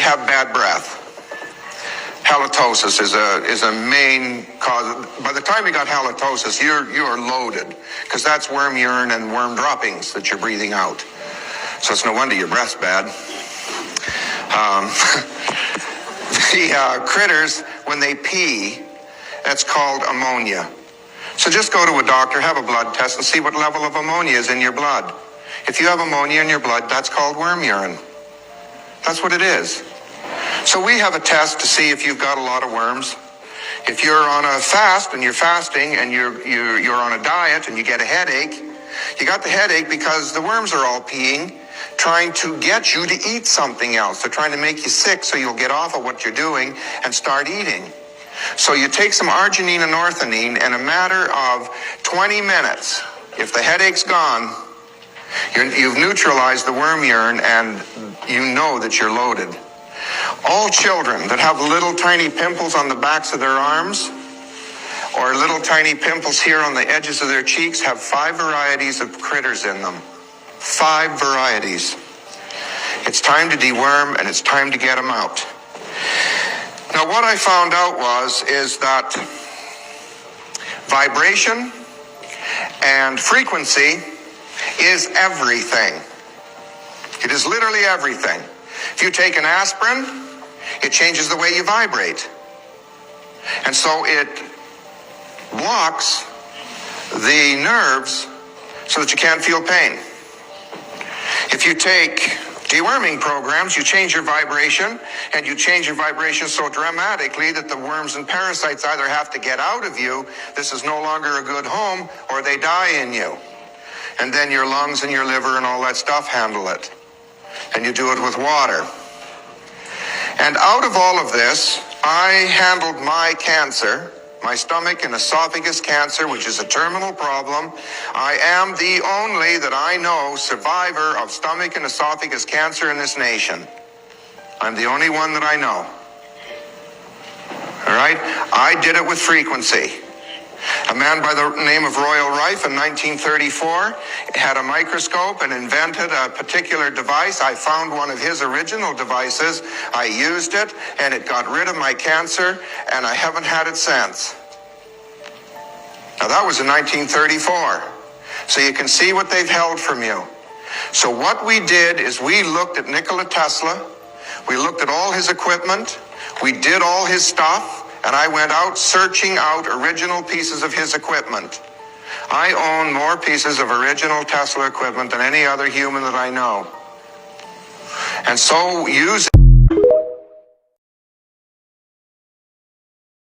have bad breath. Halitosis is a main cause. By the time you got halitosis, you're loaded, because that's worm urine and worm droppings that you're breathing out. So it's no wonder your breath's bad. The critters, when they pee, that's called ammonia. So just go to a doctor, have a blood test, and see what level of ammonia is in your blood. If you have ammonia in your blood, that's called worm urine. That's what it is. So we have a test to see if you've got a lot of worms. If you're on a fast and you're fasting and you're on a diet and you get a headache, you got the headache because the worms are all peeing, trying to get you to eat something else. They're trying to make you sick so you'll get off of what you're doing and start eating. So you take some arginine and orthodine, in a matter of 20 minutes, if the headache's gone, you've neutralized the worm urine and you know that you're loaded. All children that have little tiny pimples on the backs of their arms or little tiny pimples here on the edges of their cheeks have 5 varieties of critters in them. 5 varieties. It's time to deworm and it's time to get them out. Now what I found out is that vibration and frequency is everything. It is literally everything. If you take an aspirin, it changes the way you vibrate. And so it blocks the nerves so that you can't feel pain. If you take deworming programs, you change your vibration, and you change your vibration so dramatically that the worms and parasites either have to get out of you, this is no longer a good home, or they die in you. And then your lungs and your liver and all that stuff handle it. And you do it with water. And out of all of this, I handled my cancer, my stomach and esophagus cancer, which is a terminal problem. I am the only, that I know, survivor of stomach and esophagus cancer in this nation. I'm the only one that I know. All right? I did it with frequency. A man by the name of Royal Rife in 1934 had a microscope and invented a particular device. I found one of his original devices. I used it, and it got rid of my cancer, and I haven't had it since. Now that was in 1934. So you can see what they've held from you. So what we did is we looked at Nikola Tesla. We looked at all his equipment. We did all his stuff. And I went out searching out original pieces of his equipment. I own more pieces of original Tesla equipment than any other human that I know. And so using